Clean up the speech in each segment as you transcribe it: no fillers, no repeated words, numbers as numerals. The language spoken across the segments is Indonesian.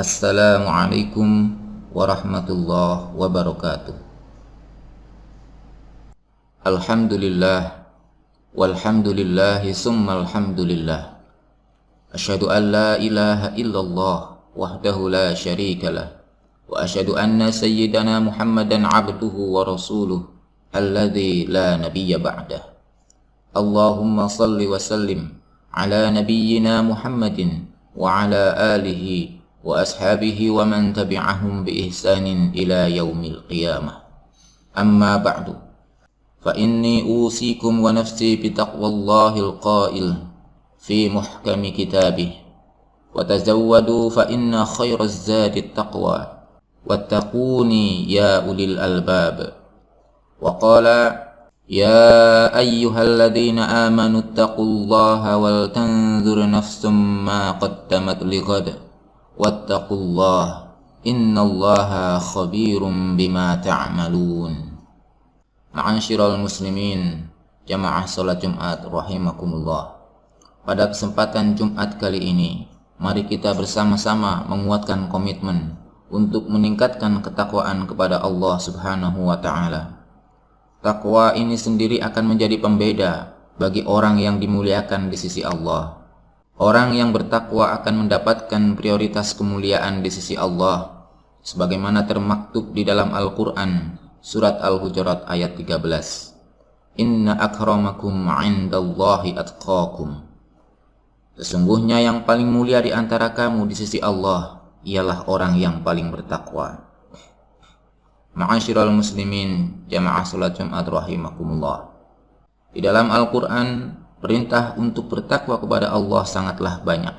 Assalamualaikum warahmatullahi wabarakatuh. Alhamdulillah, walhamdulillahi summal hamdulillah. Asyhadu an la ilaha illallah wahdahu la syarikalah. Wa asyhadu anna sayyidana Muhammadan abduhu wa rasuluh alladzi la nabiyya ba'dah. Allahumma salli wa sallim ala nabiyyina Muhammadin wa ala alihi wa ashabihi wa man tabi'ahum bi ihsanin ila yaumil qiyamah. Amma ba'du, fa inni usikum wa nafsi bi taqwallahil qail fi muhkami kitabih, wa tazawwadu fa inna khairaz zadi taqwa wattaquni ya ulil albab. Wa qala ya ayyuhalladzina amanu taqullaha wal tanzur nafsum ma qaddamat lighad wattaqullah innallaha khabirum bima ta'malun. Ma'asyiral muslimin, jamaah salat Jumat rahimakumullah. Pada kesempatan Jumat kali ini, mari kita bersama-sama menguatkan komitmen untuk meningkatkan ketakwaan kepada Allah Subhanahu wa taala. Takwa ini sendiri akan menjadi pembeda bagi orang yang dimuliakan di sisi Allah. Orang yang bertakwa akan mendapatkan prioritas kemuliaan di sisi Allah, sebagaimana termaktub di dalam Al-Quran, surat Al-Hujurat ayat 13. Inna akramakum 'indallahi atqakum. Sesungguhnya yang paling mulia di antara kamu di sisi Allah ialah orang yang paling bertakwa. Ma'asyiral muslimin, jamaah salat Jumat rahimakumullah. Di dalam Al-Quran, perintah untuk bertakwa kepada Allah sangatlah banyak.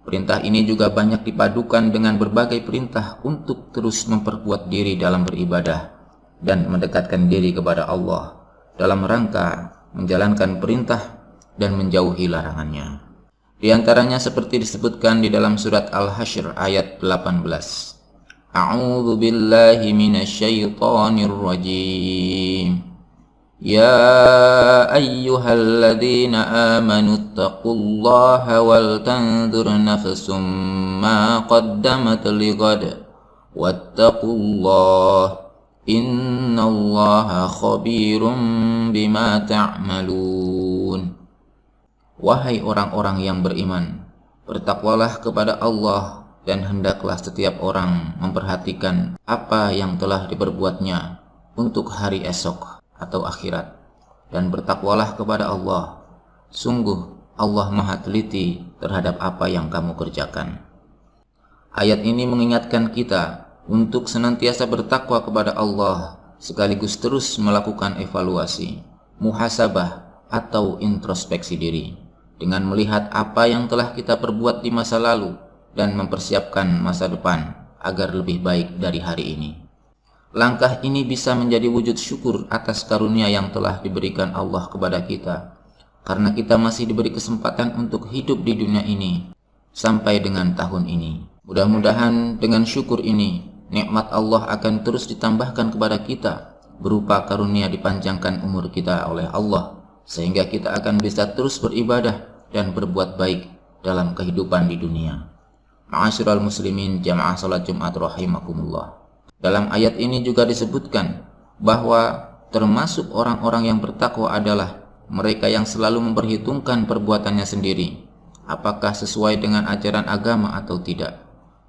Perintah ini juga banyak dipadukan dengan berbagai perintah untuk terus memperkuat diri dalam beribadah dan mendekatkan diri kepada Allah dalam rangka menjalankan perintah dan menjauhi larangannya. Di antaranya seperti disebutkan di dalam surat Al-Hasyr ayat 18. A'udzu billahi minasyaitonir rajim. Ya ayyuhalladzina amanu taqullaha wal tanzur nafsum ma qaddamat lighad wattaqullah innallaha khabirum bima ta'malun. Wahai orang-orang yang beriman, bertakwalah kepada Allah dan hendaklah setiap orang memperhatikan apa yang telah diperbuatnya untuk hari esok atau akhirat, dan bertakwalah kepada Allah. Sungguh Allah Maha Teliti terhadap apa yang kamu kerjakan. Ayat ini mengingatkan kita untuk senantiasa bertakwa kepada Allah, sekaligus terus melakukan evaluasi, muhasabah atau introspeksi diri, dengan melihat apa yang telah kita perbuat di masa lalu dan mempersiapkan masa depan agar lebih baik dari hari ini. Langkah ini bisa menjadi wujud syukur atas karunia yang telah diberikan Allah kepada kita, karena kita masih diberi kesempatan untuk hidup di dunia ini sampai dengan tahun ini. Mudah-mudahan dengan syukur ini, nikmat Allah akan terus ditambahkan kepada kita berupa karunia dipanjangkan umur kita oleh Allah, sehingga kita akan bisa terus beribadah dan berbuat baik dalam kehidupan di dunia. Ma'asyiral muslimin, jamaah salat Jumat rahimakumullah. Dalam ayat ini juga disebutkan bahwa termasuk orang-orang yang bertakwa adalah mereka yang selalu memperhitungkan perbuatannya sendiri, apakah sesuai dengan ajaran agama atau tidak.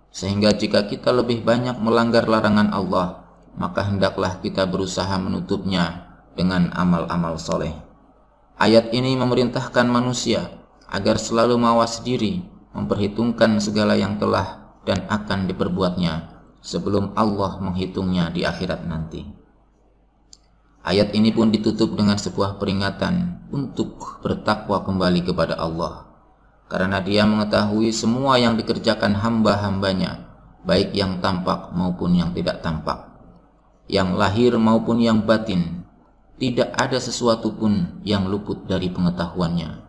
Sehingga jika kita lebih banyak melanggar larangan Allah, maka hendaklah kita berusaha menutupnya dengan amal-amal soleh. Ayat ini memerintahkan manusia agar selalu mawas diri, memperhitungkan segala yang telah dan akan diperbuatnya sebelum Allah menghitungnya di akhirat nanti. Ayat ini pun ditutup dengan sebuah peringatan untuk bertakwa kembali kepada Allah, karena Dia mengetahui semua yang dikerjakan hamba-hambanya, baik yang tampak maupun yang tidak tampak, yang lahir maupun yang batin. Tidak ada sesuatu pun yang luput dari pengetahuannya.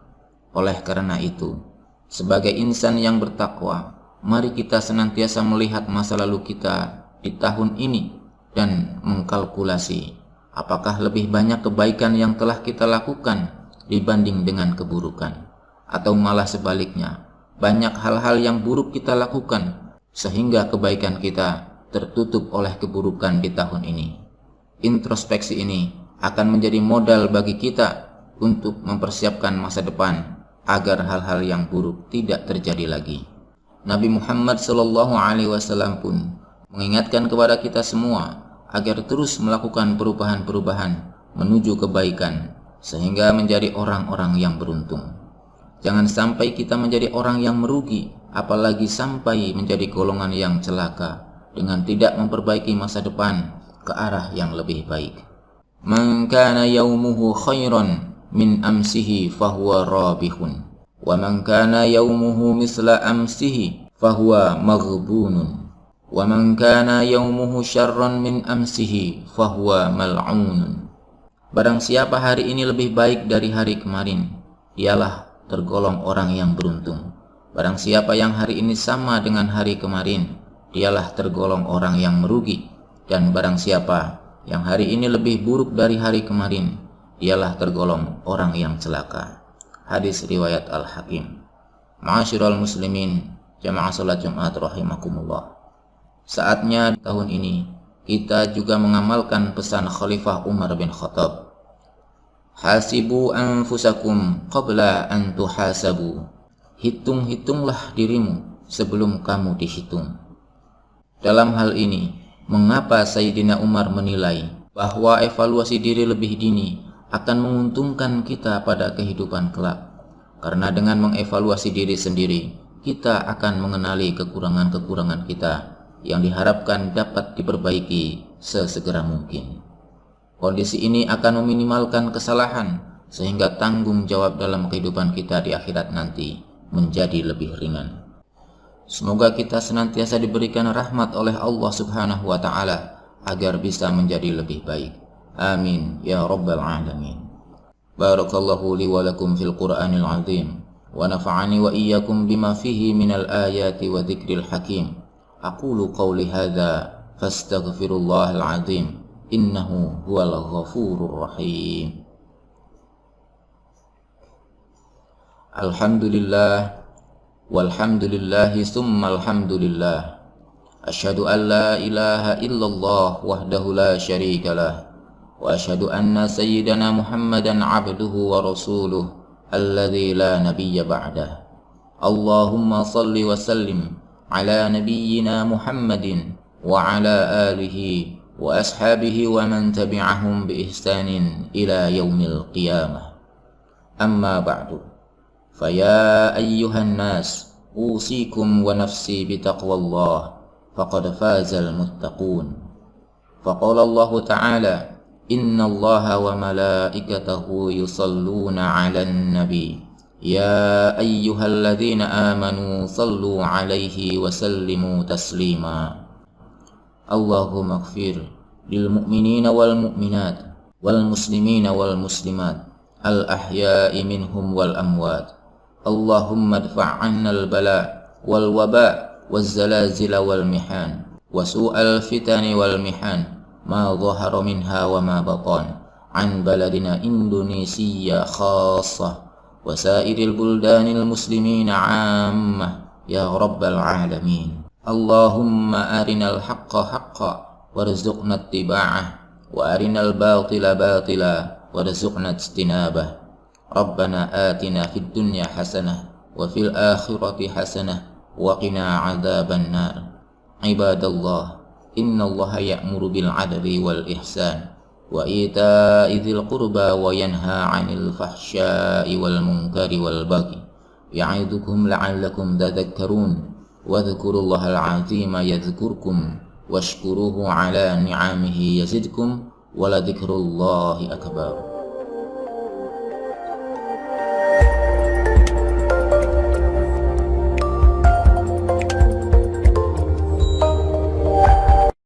Oleh karena itu, sebagai insan yang bertakwa, mari kita senantiasa melihat masa lalu kita di tahun ini dan mengkalkulasi apakah lebih banyak kebaikan yang telah kita lakukan dibanding dengan keburukan, atau malah sebaliknya, banyak hal-hal yang buruk kita lakukan sehingga kebaikan kita tertutup oleh keburukan di tahun ini. Introspeksi ini akan menjadi modal bagi kita untuk mempersiapkan masa depan agar hal-hal yang buruk tidak terjadi lagi. Nabi Muhammad SAW pun mengingatkan kepada kita semua agar terus melakukan perubahan-perubahan menuju kebaikan sehingga menjadi orang-orang yang beruntung. Jangan sampai kita menjadi orang yang merugi, apalagi sampai menjadi golongan yang celaka dengan tidak memperbaiki masa depan ke arah yang lebih baik. Man kana yaumuhu khairan min amsihi fahuwa rabihun wa man kana yaumuhu misla amsihi fahuwa maghbunun wa man kana yaumuhu syarran min amsihi fahuwa mal'unun. Barang siapa hari ini lebih baik dari hari kemarin, ialah tergolong orang yang beruntung. Barang siapa yang hari ini sama dengan hari kemarin, dialah tergolong orang yang merugi. Dan barang siapa yang hari ini lebih buruk dari hari kemarin, dialah tergolong orang yang celaka. Hadis riwayat Al-Hakim. Ma'asyiral muslimin, jamaah salat Jumat rahimakumullah. Saatnya tahun ini kita juga mengamalkan pesan Khalifah Umar bin Khattab. Hasibu anfusakum qabla an tuhasabu. Hitung-hitunglah dirimu sebelum kamu dihitung. Dalam hal ini, mengapa Sayyidina Umar menilai bahwa evaluasi diri lebih dini akan menguntungkan kita pada kehidupan kelak? Karena dengan mengevaluasi diri sendiri, kita akan mengenali kekurangan-kekurangan kita yang diharapkan dapat diperbaiki sesegera mungkin. Kondisi ini akan meminimalkan kesalahan sehingga tanggung jawab dalam kehidupan kita di akhirat nanti menjadi lebih ringan. Semoga kita senantiasa diberikan rahmat oleh Allah Subhanahu wa taala agar bisa menjadi lebih baik. Amin ya rabbal alamin. Barakallahu li wa lakum fil Qur'anil azim wa nafa'ani wa iyyakum bima fihi minal ayati wa dzikril hakim. Aqulu qawli hadza fastaghfirullahal azim innahu huwal ghafurur rahim. Alhamdulillah walhamdulillahi summal hamdulillah. Asyhadu an la ilaha illallah wahdahu la syarikalah wa asyhadu anna sayyidana Muhammadan abduhu wa rasuluh alladzi la nabiyya ba'dah. Allahumma salli wa sallim ala nabiyyina Muhammadin wa ala alihi wa ashabihi wa man tabi'ahum bi ihsanin ila yaumil qiyamah. Amma ba'du. Faya ayyuhan nas usikum wa nafsi bitaqwallah faqad fazal muttaqun. Faqala Allah Ta'ala inna Allaha wa malaikatahu yusalluna 'alan nabi ya ayyuhalladzina amanu sallu 'alaihi wa sallimu taslima. Allahumma ighfir lil mu'minina wal mu'minat wal muslimina wal muslimat al ahya'i minhum wal amwat. Allahumma adfa' 'anna al bala wal waba waz zalazil wal mihan wa su'al fitani wal mihan ma dhahara minha wa ma batan an baladina Indonesia khassah wa sairil buldanil muslimina 'ammah ya rabbal alamin. Allahumma arinal haqqa haqqa warzuqna ittiba'ah wa arinal batila batila warzuqna ijtinabah. Rabbana atina fid dunya hasanah wa fil akhirati hasanah wa qina adzaban nar. Ibadallah, innallaha ya'muru bil 'adli wal ihsan wa ita'i dzil qurba wa yanha 'anil fahsya'i wal munkari wal baghi ya'idukum la'allakum tadhakkarun. Wadhkurullahal 'azima yadhkurkum washkuruhu 'ala ni'amihi yazidkum wa la dzikrullahi akbar.